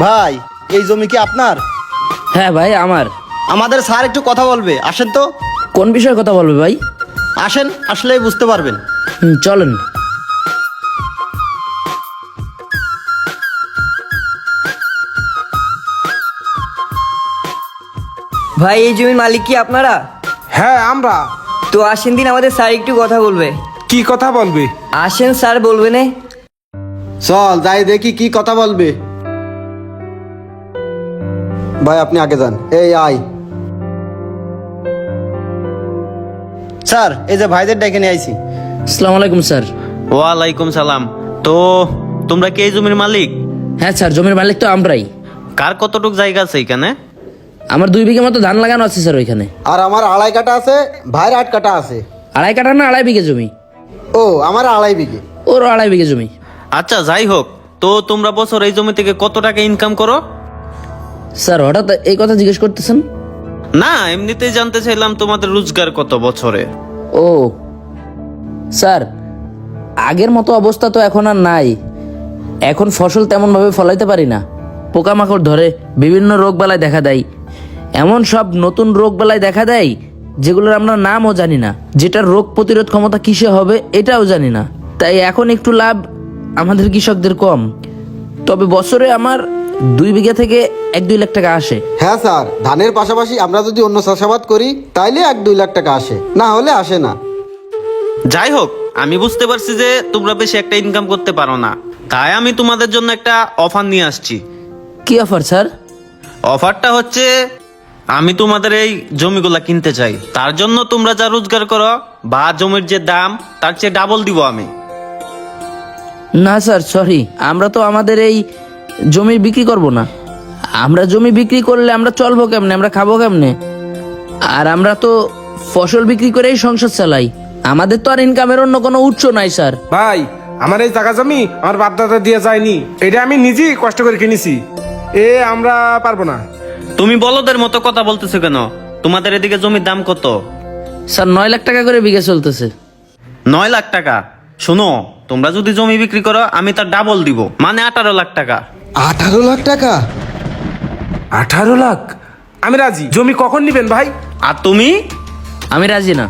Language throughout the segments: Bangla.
ভাই, এই জমি কি আপনার? হ্যাঁ ভাই আমার। আমাদের স্যার একটু কথা বলবে, আসেন তো। কোন বিষয়ে কথা বলবে ভাই? আসেন, আসলেই বুঝতে পারবেন। চলেন। ভাই এই জমির মালিক কি আপনারা? হ্যাঁ আমরা। তো আসেন দিন, আমাদের স্যার একটু কথা বলবে। কি কথা বলবি? আসেন স্যার বলবে না। চল যাই দেখি কি কথা বলবে। ভাই আপনি আগে যান, এই আয়। স্যার, এই যে ভাইদের ডেকে নিয়ে আইছি। আসসালামু আলাইকুম স্যার। ওয়ালাইকুম সালাম। তো তোমরা কি এই জমির মালিক? হ্যাঁ স্যার, জমির মালিক তো আমরাই। কার কতটুক জায়গা আছে এখানে? আমার 2 বিঘা মতো ধান লাগানো আছে স্যার ওইখানে। আর আমার 2.5 কাঠা আছে, ভাইয়ের 8 কাঠা আছে। 2.5 কাঠা না 2.5 বিঘা জমি। ও, আমার 2.5 বিঘে। ওর 2.5 বিঘা জমি। আচ্ছা যাই হোক, তো তোমরা বছর এই জমি থেকে কত টাকা ইনকাম করো? স্যার হঠাৎ এই কথা জিজ্ঞেস করতেছেন? না, এমনিতেই জানতে চাইলাম তোমাদের রোজগার কত বছরে। ও স্যার, আগের মতো অবস্থা তো এখন আর নাই। এখন ফসল তেমন ভাবে ফলাইতে পারি না, পোকামাকড় ধরে, বিভিন্ন রোগবালাই দেখা দেয়। এমন সব নতুন রোগবালাই দেখা দেয় যেগুলোর আমরা নামও জানি না, যেটার রোগ প্রতিরোধ ক্ষমতা কিসে হবে এটাও জানি না। তাই এখন একটু লাভ আমাদের কৃষকদের কম। তবে বছরে আমার 2 বিঘা থেকে 1-2 লাখ টাকা আসে। হ্যাঁ স্যার, ধানের পাশাপাশি আমরা যদি অন্য চাষাবাদ করি তাইলে 1-2 লাখ টাকা আসে, না হলে আসে না। যাই হোক, আমি বুঝতে পারছি যে তোমরা বেশি একটা ইনকাম করতে পারো না, তাই আমি তোমাদের জন্য একটা অফার নিয়ে আসছি। কি অফার স্যার? অফারটা হচ্ছে, আমি তোমাদের এই জমিগুলা কিনতে চাই। তার জন্য তোমরা যা রোজগার করো বা জমির যে দাম তার চেয়ে ডাবল দিব আমি। না স্যার সরি, আমরা তো আমাদের এই জমি বিক্রি করব না। আমরা জমি বিক্রি করলে আমরা চলবো কেমনে, আমরা খাবো কেমনে? আর আমরা তো ফসল বিক্রি করেই সংসার চালাই, আমাদের তো আর ইনকামের অন্য কোনো উৎস নাই স্যার। ভাই, আমার এই জায়গা জমি আমার বাপ দাদা দিয়ে যায়নি, এটা আমি নিজেই কষ্ট করে কিনেছি। আমরা পারবো না। তুমি বলদের মতো কথা বলতেছো কেন? তোমাদের এদিকে জমির দাম কত? স্যার 9 লাখ টাকা করে বিঘা চলতেছে। 9 লাখ টাকা? শোনো, তোমরা যদি জমি বিক্রি করো আমি তার ডাবল দিব, মানে 18 লাখ টাকা। 18 লাখ টাকা? 18 লাখ? আমি রাজি। জমি কখন নিবেন ভাই? আর তুমি? আমি রাজি না।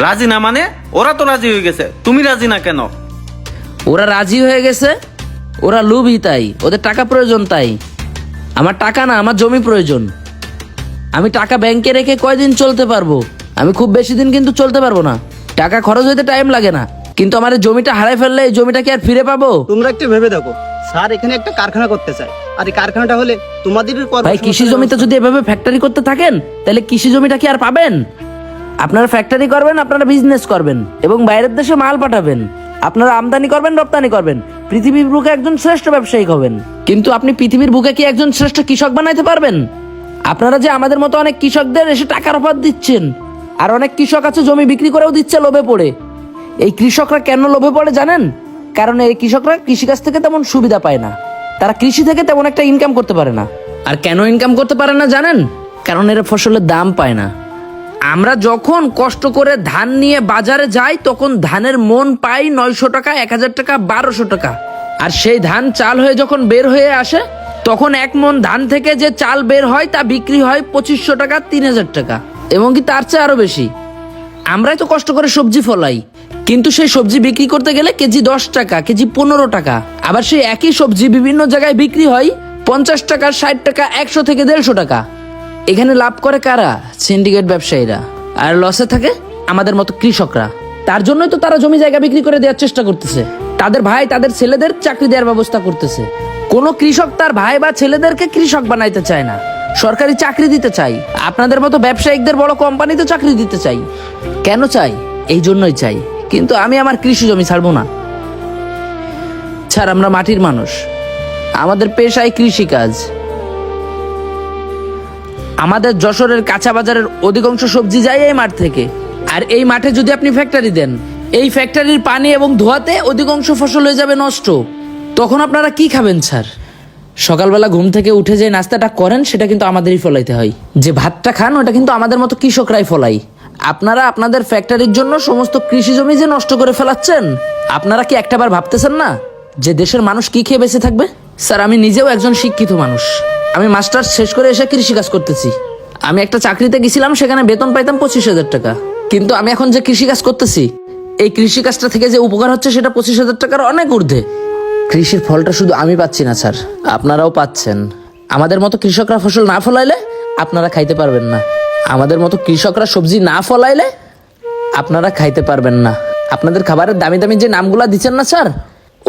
রাজি না মানে? ওরা তো রাজি হয়ে গেছে, তুমি রাজি না কেন? ওরা রাজি হয়ে গেছে, ওরা লোভী তাই, ওদের টাকা প্রয়োজন তাই। আমার টাকা না, আমার জমি প্রয়োজন। আমি টাকা ব্যাংকে রেখে কয়দিন চলতে পারবো, আমি খুব বেশি দিন কিন্তু চলতে পারবো না। টাকা খরচ হইতে টাইম লাগে না, কিন্তু আমার এই জমিটা হারাই ফেললে এই জমিটা কি আর ফিরে পাবো? তোমরা একটু ভেবে দেখো, স্যার এখানে একটা কারখানা করতে চায়, আর এই কারখানাটা হলে তোমাদের ভাই, কৃষি জমিতে যদি এভাবে ফ্যাক্টরি করতে থাকেন তাহলে কৃষি জমিটা কি আর পাবেন? আপনারা ফ্যাক্টরি করবেন, আপনারা বিজনেস করবেন এবং বাইরের দেশে মাল পাঠাবেন, আপনারা আমদানি করবেন, রপ্তানি করবেন, পৃথিবীর বুকে একজন শ্রেষ্ঠ ব্যবসায়ী হবেন। কিন্তু আপনি পৃথিবীর বুকে কি একজন শ্রেষ্ঠ কৃষক বানাইতে পারবেন? আপনারা যে আমাদের মতো অনেক কৃষকদের এসে টাকার অফার দিচ্ছেন, আর অনেক কৃষক আছে জমি বিক্রি করেও দিচ্ছে লোভে পড়ে। এই কৃষকরা কেন লোভে পড়ে জানেন? কারণ এই কৃষকরা কৃষিকাজ থেকে তেমন সুবিধা পায় না, তারা কৃষি থেকে তেমন একটা ইনকাম করতে পারে না। আর কেন ইনকাম করতে পারে না জানেন? কারণ এরা ফসলের দাম পায় না। আমরা যখন কষ্ট করে ধান নিয়ে বাজারে যাই তখন ধানের মন পাই 900 টাকা, 1000 টাকা, 1200 টাকা। আর সেই ধান চাল হয়ে যখন বের হয়ে আসে তখন 1 মন ধান থেকে যে চাল বের হয় তা বিক্রি হয় 2500 টাকা, 3000 টাকা, এবং কি তার চেয়ে আরো বেশি। আমরাই তো কষ্ট করে সবজি ফলাই, কিন্তু সেই সবজি বিক্রি করতে গেলে কেজি 10 টাকা, কেজি 15 টাকা। আবার সেই একই সবজি বিভিন্ন জায়গায় বিক্রি হয় 50 টাকা, 60 টাকা, 100 থেকে 150 টাকা। এখানে লাভ করে কারা? সিন্ডিকেট ব্যবসায়ীরা। আর লসে থাকে আমাদের মতো কৃষকরা। তার জন্যই তো তারা জমি জায়গা বিক্রি করে দেওয়ার চেষ্টা করতেছে, তাদের ভাই তাদের ছেলেদের চাকরি দেওয়ার ব্যবস্থা করতেছে। কোনো কৃষক তার ভাই বা ছেলেদেরকে কৃষক বানাইতে চায় না, সরকারি চাকরি দিতে চাই। আপনাদের মতো ব্যবসায়িকদের বড় কোম্পানিতে চাকরি দিতে চাই। কেন চাই? এই জন্যই চাই। কিন্তু আমি আমার কৃষি জমি ছাড়বো না স্যার। আমরা মাটির মানুষ, আমাদের পেশায় কৃষিকাজ। আমাদের যশোরের কাঁচা বাজারের অধিকাংশ সবজি যায় এই মাঠ থেকে। আর এই মাঠে যদি আপনি ফ্যাক্টরি দেন, এই ফ্যাক্টরির পানি এবং ধোঁয়াতে অধিকাংশ ফসল হয়ে যাবে নষ্ট। তখন আপনারা কি খাবেন স্যার? সকালবেলা ঘুম থেকে উঠে যে নাস্তাটা করেন সেটা কিন্তু আমাদেরই ফলাইতে হয়, যে ভাতটা খান ওটা কিন্তু আমাদের মতো কৃষকরাই ফলাই। আপনারা আপনাদের ফ্যাক্টরির জন্য সমস্ত কৃষি জমি যে নষ্ট করে ফেলাচ্ছেন, আপনারা কি একটাবার ভাবতেছেন না? যে দেশের মানুষ কি খেয়ে বেঁচে থাকবে? স্যার আমি নিজেও একজন শিক্ষিত মানুষ, আমি মাস্টার্স শেষ করে এসে কৃষিকাজ করতেছি। আমি একটা চাকরিতে গেছিলাম, সেখানে বেতন পাইতাম 25,000 টাকা, কিন্তু আমি এখন যে কৃষিকাজ করতেছি এই কৃষিকাজটা থেকে যে উপকার হচ্ছে সেটা 25,000 টাকার অনেক ঊর্ধ্বে। কৃষির ফলটা শুধু আমি পাচ্ছি না স্যার, আপনারাও পাচ্ছেন। আমাদের মতো কৃষকরা ফসল না ফলাইলে আপনারা খাইতে পারবেন না, আমাদের মতো কৃষকরা সবজি না ফলাইলে আপনারা খাইতে পারবেন না। আপনাদের খাবারের দামি দামি যে নামগুলা দিচ্ছেন না স্যার,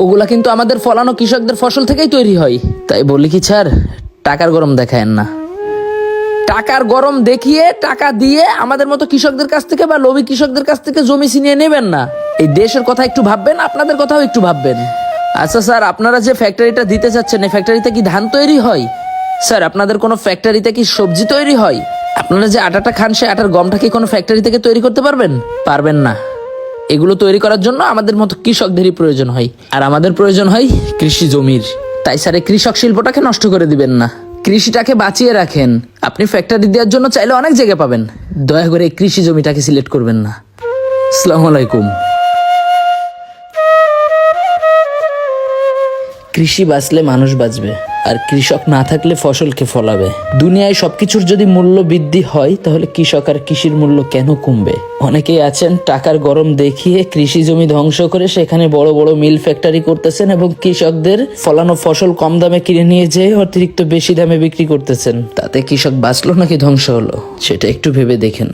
ওগুলা কিন্তু আমাদের ফলানো কৃষকদের ফসল থেকেই তৈরি হয়। তাই বলি কি স্যার, টাকার গরম দেখায়েন না। টাকার গরম দেখিয়ে টাকা দিয়ে আমাদের মতো কৃষকদের কাছ থেকে বা লোভী কৃষকদের কাছ থেকে জমি ছিনিয়ে নেবেন না। এই দেশের কথা একটু ভাববেন, আপনাদের কথাও একটু ভাববেন। আচ্ছা স্যার, আপনারা যে ফ্যাক্টরিটা দিতে চাচ্ছেন, এই ফ্যাক্টরিতে কি ধান তৈরি হয়? স্যার আপনাদের কোনো ফ্যাক্টরিতে কি সবজি তৈরি হয়? আপনারা যে আটাটা খান, সে আটার গমটা কি কোনো ফ্যাক্টরি থেকে তৈরি করতে পারবেন? পারবেন না। এগুলো তৈরি করার জন্য আমাদের মতো কৃষকদেরই প্রয়োজন হয়, আর আমাদের প্রয়োজন হয় কৃষি জমির। তাই স্যার এই কৃষক শিল্পটাকে নষ্ট করে দিবেন না, কৃষিটাকে বাঁচিয়ে রাখেন। আপনি ফ্যাক্টরি দেওয়ার জন্য চাইলে অনেক জায়গা পাবেন, দয়া করে এই কৃষি জমিটাকে সিলেক্ট করবেন না। আসসালামু আলাইকুম। কৃষি বাঁচলে মানুষ বাঁচবে, আর কৃষক না থাকলে ফসলকে ফলাবে। দুনিয়ায় সবকিছুর যদি মূল্য বৃদ্ধি হয়, তাহলে কৃষক আর কৃষির মূল্য কেন কমবে? অনেকেই আছেন টাকার গরম দেখিয়ে কৃষি জমি ধ্বংস করে সেখানে বড় বড় মিল ফ্যাক্টরি করতেছেন এবং কৃষকদের ফলানো ফসল কম দামে কিনে নিয়ে যেয়ে অতিরিক্ত বেশি দামে বিক্রি করতেছেন। তাতে কৃষক বাঁচলো নাকি ধ্বংস হলো, সেটা একটু ভেবে দেখেন।